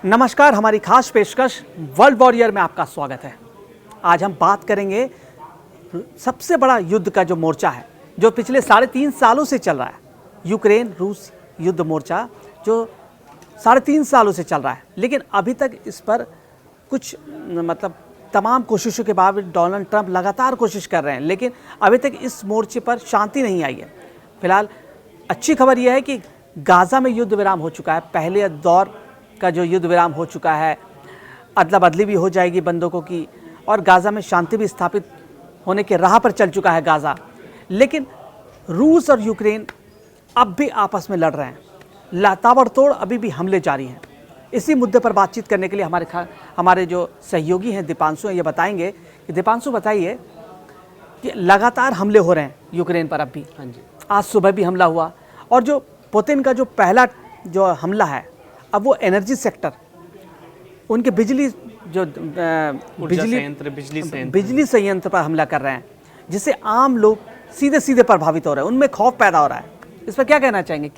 नमस्कार, हमारी खास पेशकश वर्ल्ड वॉरियर में आपका स्वागत है। आज हम बात करेंगे सबसे बड़ा युद्ध का जो मोर्चा है, जो पिछले 3.5 सालों से चल रहा है। यूक्रेन रूस युद्ध मोर्चा जो 3.5 सालों से चल रहा है, लेकिन अभी तक इस पर कुछ तमाम कोशिशों के बावजूद डोनाल्ड ट्रंप लगातार कोशिश कर रहे हैं, लेकिन अभी तक इस मोर्चे पर शांति नहीं आई है। फिलहाल अच्छी खबर यह है कि गाज़ा में युद्ध विराम हो चुका है। पहले दौर का जो युद्ध विराम हो चुका है, अदला बदली भी हो जाएगी बंदूकों की, और गाज़ा में शांति भी स्थापित होने के राह पर चल चुका है गाज़ा। लेकिन रूस और यूक्रेन अब भी आपस में लड़ रहे हैं, ताबड़तोड़ अभी भी हमले जारी हैं। इसी मुद्दे पर बातचीत करने के लिए हमारे जो सहयोगी हैं दीपांशु हैं, ये बताएंगे कि दीपांशु बताइए कि लगातार हमले हो रहे हैं यूक्रेन पर अब भी। हाँ जी, आज सुबह भी हमला हुआ, और जो पुतिन का जो पहला जो हमला है, अब वो एनर्जी सेक्टर, उनके बिजली संयंत्र पर हमला कर रहे हैं, जिससे आम लोग सीधे सीधे प्रभावित हो रहे हैं, उनमें खौफ पैदा हो रहा है। इस पर क्या कहना चाहेंगे?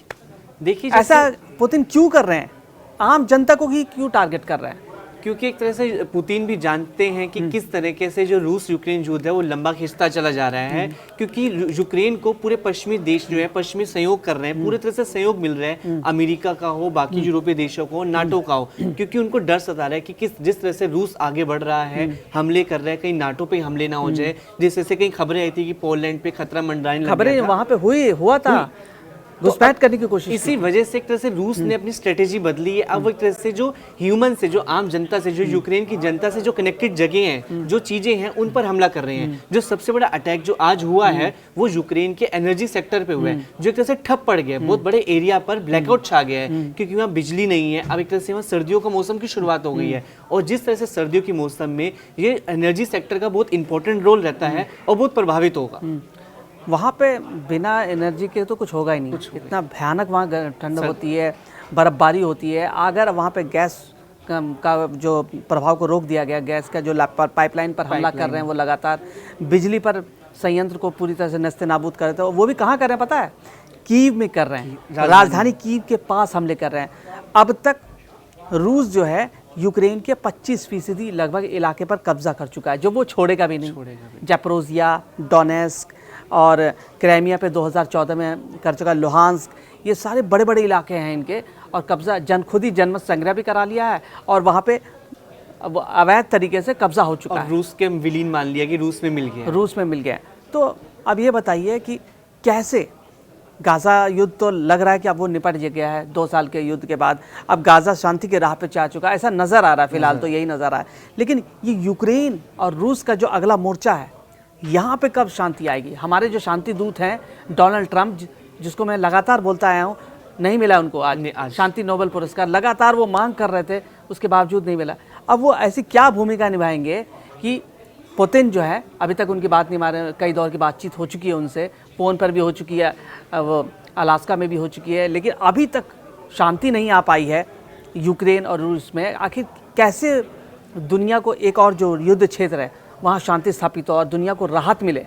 देखिए ऐसा पुतिन क्यों कर रहे हैं? आम जनता को ही क्यों टारगेट कर रहे हैं? क्योंकि एक तरह से पुतिन भी जानते हैं कि किस तरीके से जो रूस यूक्रेन युद्ध है वो लंबा खिंचता चला जा रहा है, क्योंकि यूक्रेन को पूरे पश्चिमी देश जो है पश्चिमी सहयोग कर रहे हैं, पूरे तरह से सहयोग मिल रहा है, अमेरिका का हो, बाकी यूरोपीय देशों को, नाटो का हो, क्योंकि उनको डर सता रहा है कि जिस तरह से रूस आगे बढ़ रहा है, हमले कर रहा है, कहीं नाटो पे हमले ना हो जाए। जिस तरह से कहीं खबरें आई थी कि पोलैंड पे खतरा मंडराने लगा, खबरें वहां पे हुआ था, घुसपैठ करने की कोशिश। इसी वजह से एक तरह से रूस ने अपनी स्ट्रेटेजी बदली है। अब एक तरह से जो ह्यूमन से, जो आम जनता से, जो यूक्रेन की जनता से जो कनेक्टेड जगह हैं, जो चीजें हैं, उन पर हमला कर रहे हैं। जो सबसे बड़ा अटैक जो आज हुआ है वो यूक्रेन के एनर्जी सेक्टर पे हुआ है, जो एक तरह से ठप पड़ गया है। बहुत बड़े एरिया पर ब्लैकआउट छा गया है, क्योंकि वहाँ बिजली नहीं है। अब एक तरह से वहाँ सर्दियों का मौसम की शुरुआत हो गई है, और जिस तरह से सर्दियों के मौसम में ये एनर्जी सेक्टर का बहुत इंपॉर्टेंट रोल रहता है और बहुत प्रभावित होगा। वहाँ पे बिना एनर्जी के तो कुछ होगा ही नहीं। इतना भयानक वहाँ ठंड होती है, बर्फबारी होती है। अगर वहाँ पे गैस का जो प्रभाव को रोक दिया गया, गैस का जो पाइपलाइन पर हमला कर रहे हैं, वो लगातार बिजली पर संयंत्र को पूरी तरह से नस्ते नाबूद कर रहे थे। वो भी कहाँ कर रहे हैं पता है? कीव में कर रहे हैं, राजधानी कीव के पास हमले कर रहे हैं। अब तक रूस जो है यूक्रेन के 25% लगभग इलाके पर कब्जा कर चुका है, जो वो छोड़ेगा भी नहीं। जैपोरोजिया, डोनेस्क और क्राइमिया पे 2014 में कर चुका, लुहांस्क, ये सारे बड़े बड़े इलाके हैं इनके, और कब्जा खुद ही जनमत संग्रह भी करा लिया है, और वहाँ पे अवैध तरीके से कब्जा हो चुका है। रूस के विलीन मान लिया कि रूस में मिल गया। तो अब ये बताइए कि कैसे गाज़ा युद्ध, तो लग रहा है कि अब वो निपट गया है 2 साल के युद्ध के बाद। अब गाज़ा शांति के राह पे जा चुका है, ऐसा नज़र आ रहा है। फिलहाल तो यही नज़र आ रहा है। लेकिन ये यूक्रेन और रूस का जो अगला मोर्चा है, यहाँ पे कब शांति आएगी? हमारे जो शांति दूत हैं डोनाल्ड ट्रंप, जिसको मैं लगातार बोलता आया हूँ, नहीं मिला उनको आज शांति नोबेल पुरस्कार। लगातार वो मांग कर रहे थे, उसके बावजूद नहीं मिला। अब वो ऐसी क्या भूमिका निभाएंगे कि पुतिन जो है, अभी तक उनकी बात नहीं मारे, कई दौर की बातचीत हो चुकी है उनसे, फ़ोन पर भी हो चुकी है, वो अलास्का में भी हो चुकी है, लेकिन अभी तक शांति नहीं आ पाई है यूक्रेन और रूस में। आखिर कैसे दुनिया को एक और जो युद्ध क्षेत्र है वहाँ शांति स्थापित हो और दुनिया को राहत मिले?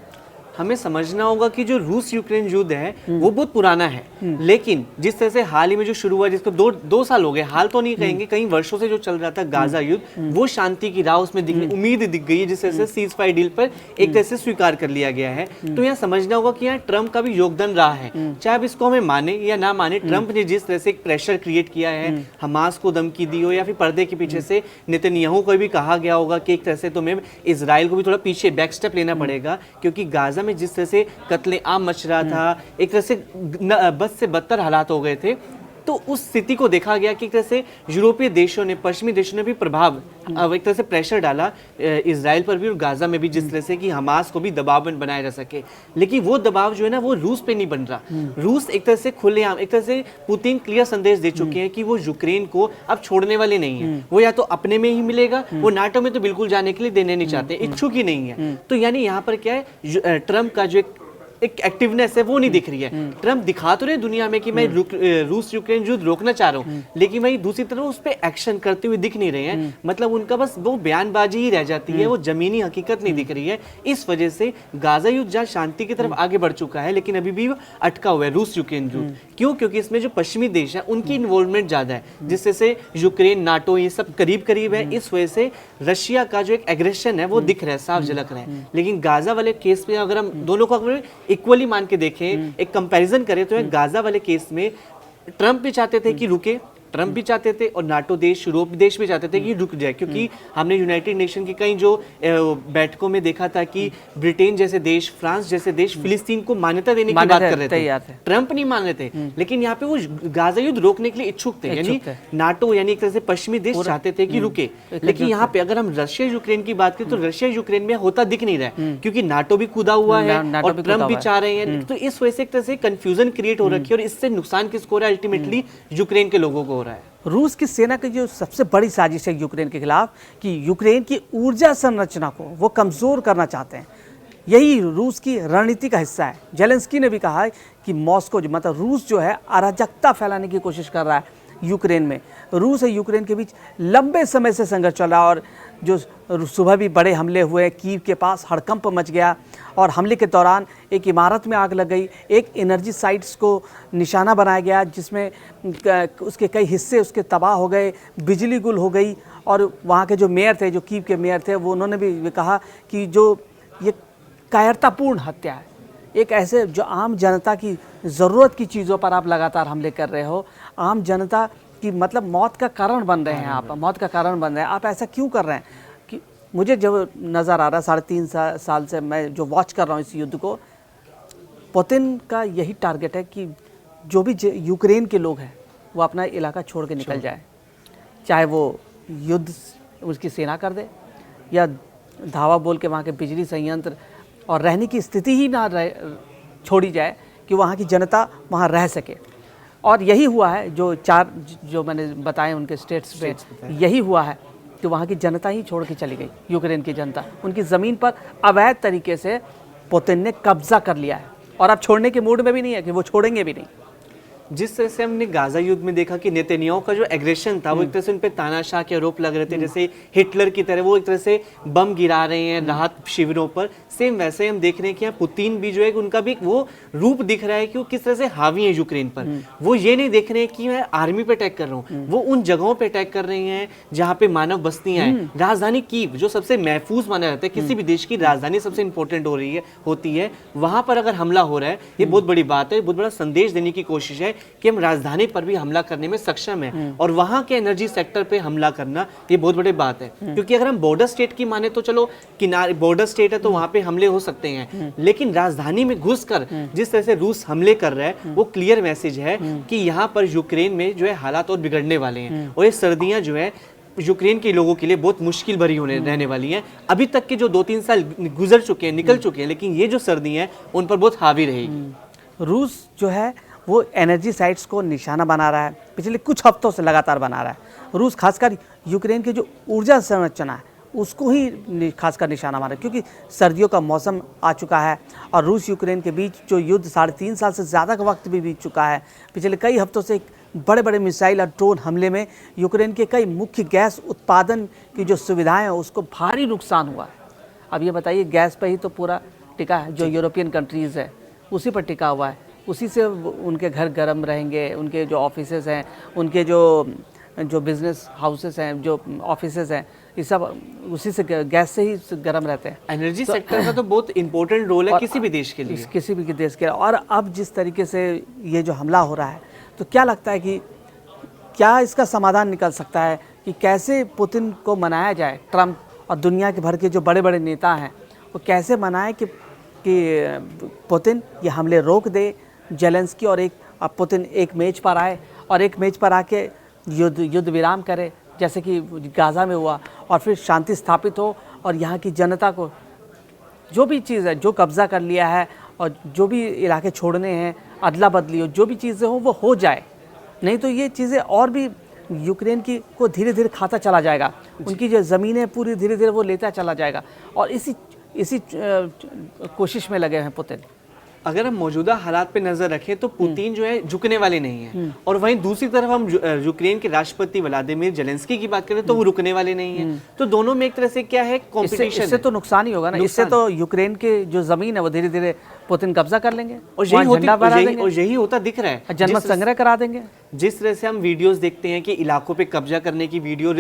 हमें समझना होगा कि जो रूस यूक्रेन युद्ध है वो बहुत पुराना है, लेकिन जिस तरह से हाल ही में जो शुरू हुआ, जिसको दो साल हो गए, हाल तो नहीं कहेंगे, कई वर्षों से जो चल रहा था गाजा युद्ध, वो शांति की राह उसमें उम्मीद दिख गई है, जिस तरह से सीज फायर डील पर एक तरह से स्वीकार कर लिया गया है। तो यहाँ समझना होगा कि यहाँ ट्रंप का भी योगदान रहा है, चाहे अब इसको हमें माने या ना माने। ट्रंप ने जिस तरह से एक प्रेशर क्रिएट किया है, हमास को धमकी दी हो, या फिर पर्दे के पीछे से नेतन्याहू को भी कहा गया होगा कि एक तरह से तुम्हें इजराइल को भी थोड़ा पीछे बैक स्टेप लेना पड़ेगा, क्योंकि गाजा में जिस तरह से कत्ले आम मच रहा था, एक तरह से बद से बदतर हालात हो गए थे। तो उस स्थिति को देखा गया कि एक तरह से यूरोपीय देशों ने, पश्चिमी देशों ने भी प्रभाव, एक तरह से प्रेशर डाला इजराइल पर भी और गाजा में भी, जिस तरह से कि हमास को भी दबाव बनाया जा सके। लेकिन वो दबाव जो है ना, वो रूस पे नहीं बन रहा। रूस एक तरह से खुलेआम, एक तरह से पुतिन क्लियर संदेश दे चुके हैं कि वो यूक्रेन को अब छोड़ने वाले नहीं है। वो या तो अपने में ही मिलेगा, वो नाटो में तो बिल्कुल जाने के लिए देने नहीं चाहते, इच्छुक ही नहीं है। तो यानी यहाँ पर क्या है, ट्रंप का जो एक एक एक्टिवनेस है वो नहीं दिख रही है। ट्रम्प दिखा तो रहे दुनिया में कि मैं रूस यूक्रेन युद्ध रोकना चाह रहा हूँ, लेकिन वही दूसरी तरफ उस पर एक्शन करते हुए दिख नहीं रहे हैं। मतलब उनका बस वो बयानबाजी ही रह जाती है, वो जमीनी हकीकत नहीं दिख रही है। इस वजह से गाजा युद्ध जहाँ शांति की तरफ आगे बढ़ चुका है, लेकिन अभी भी अटका हुआ है रूस यूक्रेन युद्ध। क्यों? क्योंकि इसमें जो पश्चिमी देश है उनकी इन्वॉल्वमेंट ज्यादा है, जिससे से यूक्रेन, नाटो ये सब करीब करीब है। इस वजह से रशिया का जो एक एग्रेशन है वो दिख रहा है, साफ झलक रहा है। लेकिन गाजा वाले केस में अगर हम दोनों को इक्वली मान के देखें, एक कंपैरिजन करें, तो गाजा वाले केस में ट्रम्प भी चाहते थे कि रुके, ट्रम्प भी चाहते थे और नाटो देश, यूरोप देश भी चाहते थे कि रुक जाए, क्योंकि हमने यूनाइटेड नेशन की कई जो बैठकों में देखा था कि ब्रिटेन जैसे देश, फ्रांस जैसे देश फिलिस्तीन को मान्यता देने की बात कर रहे थे, ट्रम्प नहीं मान रहे थे। लेकिन यहाँ पे वो गाजा युद्ध रोकने के लिए इच्छुक थे, यानी नाटो यानी एक तरह से पश्चिमी देश चाहते थे कि रुके। लेकिन यहाँ पे अगर हम रशिया यूक्रेन की बात करें तो रशिया यूक्रेन में होता दिख नहीं रहा है, क्योंकि नाटो भी कूदा हुआ है और ट्रम्प भी चाह रहे हैं। तो इस वजह से एक तरह से कंफ्यूजन क्रिएट हो रखी है और इससे नुकसान किसको हो रहा है? अल्टीमेटली यूक्रेन के लोगों को हो रहा है। रूस की सेना की जो सबसे बड़ी साजिश है यूक्रेन के खिलाफ कि यूक्रेन की ऊर्जा संरचना को वो कमज़ोर करना चाहते हैं, यही रूस की रणनीति का हिस्सा है। जेलेंस्की ने भी कहा है कि मॉस्को मतलब रूस जो है अराजकता फैलाने की कोशिश कर रहा है यूक्रेन में। रूस और यूक्रेन के बीच लंबे समय से संघर्ष चल रहा है और जो सुबह भी बड़े हमले हुए, कीव के पास हड़कंप मच गया और हमले के दौरान एक इमारत में आग लग गई, एक एनर्जी साइट्स को निशाना बनाया गया जिसमें उसके कई हिस्से उसके तबाह हो गए, बिजली गुल हो गई। और वहाँ के जो मेयर थे, जो कीव के मेयर थे, वो उन्होंने भी कहा कि जो ये कायरतापूर्ण हत्या है, एक ऐसे जो आम जनता की ज़रूरत की चीज़ों पर आप लगातार हमले कर रहे हो, आम जनता की मतलब मौत का कारण बन रहे हैं आप, मौत का कारण बन रहे हैं आप, ऐसा क्यों कर रहे हैं? कि मुझे जो नज़र आ रहा है 3.5 साल से मैं जो वॉच कर रहा हूँ इस युद्ध को, पुतिन का यही टारगेट है कि जो भी यूक्रेन के लोग हैं वो अपना इलाका छोड़ के निकल जाए, चाहे वो युद्ध उसकी सेना कर दे या धावा बोल के वहाँ के बिजली संयंत्र और रहने की स्थिति ही ना छोड़ी जाए कि वहाँ की जनता वहाँ रह सके। और यही हुआ है जो मैंने बताए उनके स्टेट्स पे, यही हुआ है कि वहाँ की जनता ही छोड़ के चली गई। यूक्रेन की जनता उनकी ज़मीन पर अवैध तरीके से पुतिन ने कब्जा कर लिया है और अब छोड़ने के मूड में भी नहीं है कि वो छोड़ेंगे भी नहीं। जिस तरह से हमने गाजा युद्ध में देखा कि नेतन्याहू का जो एग्रेशन था वो एक तरह से उन पे तानाशाह के आरोप लग रहे थे, जैसे हिटलर की तरह वो एक तरह से बम गिरा रहे हैं राहत शिविरों पर, सेम वैसे ही हम देख रहे हैं कि यहाँ पुतिन भी जो है उनका भी वो रूप दिख रहा है कि वो किस तरह से हावी है यूक्रेन पर। वो ये नहीं देख रहे हैं कि मैं आर्मी पे अटैक कर रहा हूँ, वो उन जगहों पे अटैक कर रहे हैं जहाँ पे मानव बस्तियां हैं। राजधानी कीव जो सबसे महफूज माना जाता है, किसी भी देश की राजधानी सबसे इंपॉर्टेंट होती है, वहां पर अगर हमला हो रहा है ये बहुत बड़ी बात है, बहुत बड़ा संदेश देने की कोशिश है कि हम राजधानी पर भी हमला करने में सक्षम है। और वहां के एनर्जी सेक्टर पे हमला करना ये बहुत बड़ी बात है, क्योंकि अगर हम बॉर्डर स्टेट की माने तो चलो किनारे बॉर्डर स्टेट है तो वहां पे हमले हो सकते हैं, लेकिन राजधानी में घुसकर जिस तरह से रूस हमले कर रहा है वो क्लियर मैसेज है कि यहाँ पर यूक्रेन में जो है हालात और बिगड़ने वाले हैं और ये सर्दियां जो है यूक्रेन के लोगों के लिए बहुत मुश्किल भरी होने रहने वाली हैं। अभी तक के जो 2-3 साल गुजर चुके हैं, निकल चुके हैं, लेकिन ये जो सर्दी हैं उन पर बहुत हावी रहेगी। रूस जो है वो एनर्जी साइट्स को निशाना बना रहा है, पिछले कुछ हफ्तों से लगातार बना रहा है। रूस खासकर यूक्रेन की जो ऊर्जा संरचना है उसको ही खासकर निशाना मारा, क्योंकि सर्दियों का मौसम आ चुका है और रूस यूक्रेन के बीच जो युद्ध 3.5 साल से ज़्यादा का वक्त भी बीत चुका है। पिछले कई हफ्तों से बड़े बड़े मिसाइल और ड्रोन हमले में यूक्रेन के कई मुख्य गैस उत्पादन की जो सुविधाएं हैं उसको भारी नुकसान हुआ है। अब ये बताइए, गैस पर ही तो पूरा टिका है, जो यूरोपियन कंट्रीज़ है उसी पर टिका हुआ है, उसी से उनके घर गर्म रहेंगे, उनके जो ऑफिसेज हैं, उनके जो बिजनेस हाउसेस हैं, जो ऑफिसेज हैं, ये सब उसी से गैस से ही गर्म रहते हैं। एनर्जी सेक्टर का तो बहुत इंपॉर्टेंट रोल है किसी भी देश के लिए, किसी भी देश के। और अब जिस तरीके से ये जो हमला हो रहा है, तो क्या लगता है कि क्या इसका समाधान निकल सकता है कि कैसे पुतिन को मनाया जाए? ट्रम्प और दुनिया के भर के जो बड़े बड़े नेता हैं वो कैसे मनाएं कि पुतिन ये हमले रोक दे, जेलेंस्की और पुतिन एक मेज पर आए और एक मेज पर आके युद्ध विराम करे, जैसे कि गाज़ा में हुआ, और फिर शांति स्थापित हो और यहाँ की जनता को जो भी चीज़ है, जो कब्ज़ा कर लिया है और जो भी इलाके छोड़ने हैं, अदला बदली हो, जो भी चीज़ें हो वो हो जाए। नहीं तो ये चीज़ें और भी यूक्रेन की को धीरे धीरे खाता चला जाएगा, उनकी जो ज़मीनें पूरी धीरे धीरे वो लेता चला जाएगा और इसी कोशिश में लगे हैं पुतिन। अगर हम मौजूदा हालात पे नजर रखें तो पुतिन जो है झुकने वाले नहीं है, और वहीं दूसरी तरफ हम यूक्रेन के राष्ट्रपति व्लादिमीर जेलेंस्की की बात करें तो वो रुकने वाले नहीं है। तो दोनों में एक तरह से क्या है, कंपटीशन। इससे तो नुकसान ही होगा ना, इससे तो यूक्रेन के जो जमीन है वो धीरे धीरे पुतिन कब्जा कर लेंगे और यही होता दिख रहा है, जनमत संग्रह करा देंगे। जिस तरह से हम वीडियोस देखते हैं कि इलाकों पे कब्जा करने की वीडियो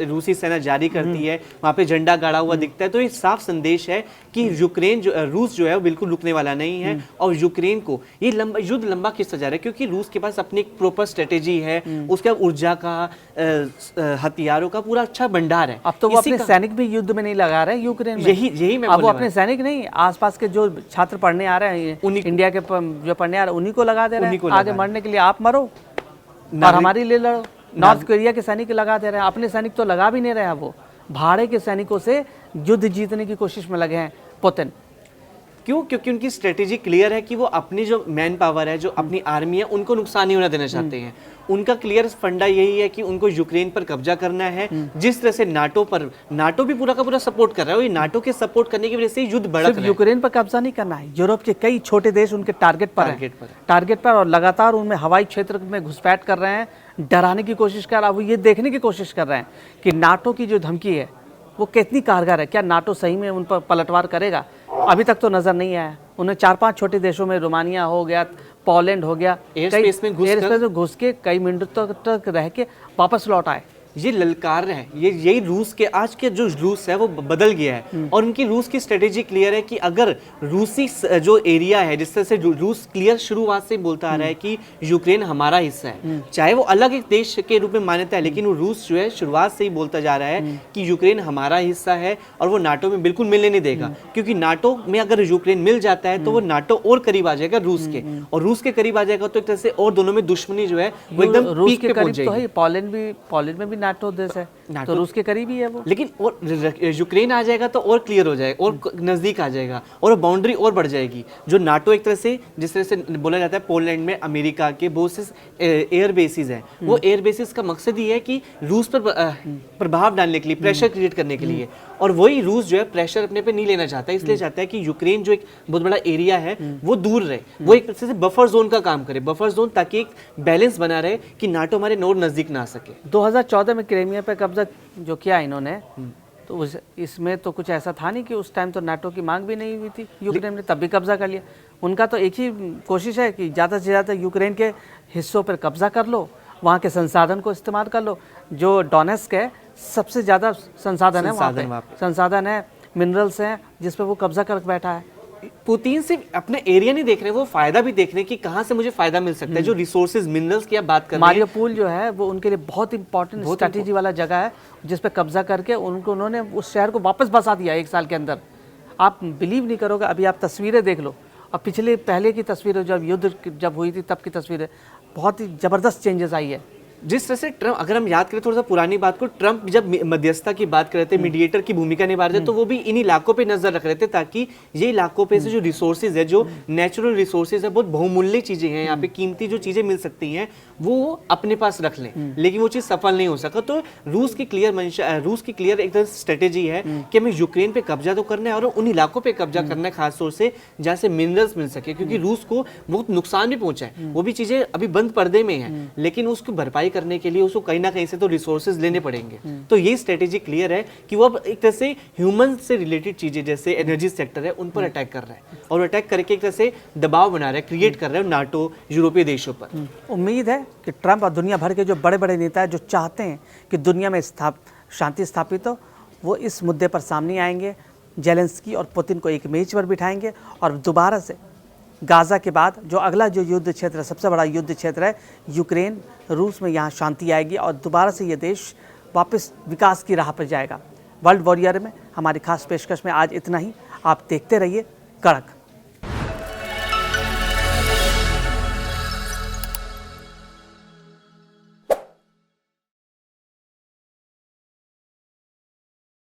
रूसी सेना जारी करती है, वहां पे झंडा गाड़ा हुआ दिखता है, तो ये साफ संदेश है कि रूस जो है वो बिल्कुल रुकने वाला नहीं है। और यूक्रेन को ये युद्ध लंबा खिंचता जा रहा है, क्योंकि रूस के पास अपनी एक प्रॉपर स्ट्रेटेजी है, उसका ऊर्जा का, हथियारों का पूरा अच्छा भंडार है। अब तो वो अपने सैनिक भी युद्ध में नहीं लगा रहे हैं यूक्रेन में, यही मैं अब वो अपने सैनिक नहीं, आसपास के जो छात्र पढ़ने आ रहे हैं, इंडिया के जो पढ़ने आ रहे हैं उन्हीं को लगा दे रहे हैं, आगे मरने के लिए आप मरो और हमारी ले लड़ो। नॉर्थ कोरिया के सैनिक लगा दे रहे हैं, अपने सैनिक तो लगा भी नहीं रहे हैं, वो भाड़े के सैनिकों से युद्ध जीतने की कोशिश में लगे हैं पुतिन। क्यों? क्योंकि उनकी स्ट्रेटेजी क्लियर है कि वो अपनी जो मैन पावर है, जो अपनी आर्मी है, उनको नुकसान नहीं होना देना चाहते हैं। उनका क्लियर फंडा यही है कि उनको यूक्रेन पर कब्जा करना है। जिस तरह से नाटो भी पूरा का पूरा सपोर्ट कर रहा है, और ये नाटो के सपोर्ट करने की वजह से युद्ध बढ़ रहा है। यूक्रेन पर कब्जा नहीं करना है, यूरोप के कई छोटे देश उनके टारगेट पर और लगातार उनमें हवाई क्षेत्र में घुसपैठ कर रहे हैं, डराने की कोशिश कर रहा है। वो ये देखने की कोशिश कर रहे हैं कि नाटो की जो धमकी है वो कितनी कारगर है, क्या नाटो सही में उन पर पलटवार करेगा। अभी तक तो नजर नहीं आया। उन्हें 4-5 छोटे देशों में, रोमानिया हो गया, पोलैंड हो गया, एयरस्पेस में घुस के कई मिनटों तक रह के वापस लौट आए। ये ललकार है, यही रूस के आज के जो रूस है वो बदल गया है। और उनकी रूस की स्ट्रेटेजी क्लियर है कि अगर रूसी जो एरिया है, जिस तरह से रूस क्लियर शुरुआत से बोलता आ रहा है कि यूक्रेन हमारा हिस्सा है, चाहे वो अलग एक देश के रूप में मान्यता है, लेकिन वो रूस जो है शुरुआत से ही बोलता जा रहा है कि यूक्रेन हमारा हिस्सा है और वो नाटो में बिल्कुल मिलने नहीं देगा। क्योंकि नाटो में अगर यूक्रेन मिल जाता है तो वो नाटो और करीब आ जाएगा रूस के, और रूस के करीब आ जाएगा तो एक तरह से और दोनों में दुश्मनी जो है वो एकदम पीक पे पहुंच जाएगी। पोलैंड में भी नाटो देश है, तो रूस के करीब ही है वो। लेकिन और यूक्रेन आ जाएगा तो और क्लियर हो जाएगा और नजदीक आ जाएगा और बाउंड्री और बढ़ जाएगी। जो नाटो एक तरह से, जिस तरह से बोला जाता है, पोलैंड में अमेरिका के बहुत से एयर बेसिस हैं, वो एयर बेसिस का मकसद ही है कि रूस पर प्रभाव डालने के लिए, प्रेशर क्रिएट करने के लिए। और वही रूस जो है प्रेशर अपने पे नहीं लेना चाहता, इसलिए चाहता है कि यूक्रेन जो एक बहुत बड़ा एरिया है वो दूर रहे, वो एक तरह से बफर जोन का काम करे, बफर जोन, ताकि एक बैलेंस बना रहे कि नाटो हमारे नोर नजदीक ना आ सके। 2014 में क्रीमिया पे कब्जा जो किया इन्होंने, तो इसमें तो कुछ ऐसा था नहीं कि उस टाइम तो नाटो की मांग भी नहीं हुई थी, यूक्रेन ने तब भी कब्जा कर लिया। उनका तो एक ही कोशिश है कि ज़्यादा से ज़्यादा यूक्रेन के हिस्सों पर कब्जा कर लो, वहाँ के संसाधन को इस्तेमाल कर लो। जो डोनेस्क है, सबसे ज़्यादा संसाधन है वहाँ पे, संसाधन है, मिनरल्स हैं, जिस पर वो कब्जा कर बैठा है। पुतिन सिर्फ अपना एरिया नहीं देख रहे, वो फायदा भी देख रहे हैं कि कहाँ से मुझे फायदा मिल सकता है। जो रिसोर्सेज, मिनरल्स की आप बात कर रहे हैं, मारियोपोल जो है वो उनके लिए बहुत इंपॉर्टेंट स्ट्रैटेजी वाला जगह है, जिस पे कब्जा करके उन्होंने उस शहर को वापस बसा दिया 1 साल के अंदर। आप बिलीव नहीं करोगे, अभी आप तस्वीरें देख लो, अब पहले की तस्वीरें, जब युद्ध जब हुई थी तब की तस्वीरें, बहुत ही ज़बरदस्त चेंजेस आई है। जिस तरह से ट्रम्प, अगर हम याद करें थोड़ा सा पुरानी बात को, ट्रम्प जब मध्यस्थता की बात कर रहे थे, मीडिएटर की भूमिका निभा रहे थे, तो वो भी इन इलाकों पे नजर रख रहे थे, ताकि ये इलाकों पे से जो रिसोर्सेज है, जो नेचुरल रिसोर्सेज है, बहुत बहुमूल्य चीजें हैं यहाँ पे, कीमती जो चीजें मिल सकती हैं, वो अपने पास रख लें। लेकिन वो चीज सफल नहीं हो सका। तो रूस की क्लियर एक स्ट्रेटेजी है कि हमें यूक्रेन पे कब्जा तो करना है और उन इलाकों पे कब्जा करना है, खासतौर से जहाँ से मिनरल्स मिल सके, क्योंकि रूस को बहुत नुकसान भी पहुंचा है। वो भी चीजें अभी बंद पर्दे में है, लेकिन उसको भरपाई करने के लिए उसको कहीं ना कहीं से तो रिसोर्सेज लेने पड़ेंगे। तो ये स्ट्रेटेजी क्लियर है कि वो अब एक तरह से ह्यूमन से रिलेटेड चीजें, जैसे एनर्जी सेक्टर है, उन पर अटैक कर रहा है, और अटैक करके एक तरह से दबाव बना रहा है, क्रिएट कर रहा है नाटो, यूरोपीय देशों पर। उम्मीद है कि ट्रंप और दुनिया भर के जो बड़े बड़े नेता हैं, जो चाहते हैं कि दुनिया में शांति स्थापित हो, वो इस मुद्दे पर सामने आएंगे, जेलेंस्की और पुतिन को एक मेज पर बिठाएंगे, और दोबारा से गाज़ा के बाद जो अगला जो युद्ध क्षेत्र है, सबसे बड़ा युद्ध क्षेत्र है यूक्रेन, रूस में, यहाँ शांति आएगी और दोबारा से ये देश वापस विकास की राह पर जाएगा। वर्ल्ड वॉरियर में हमारी खास पेशकश में आज इतना ही। आप देखते रहिए कड़क।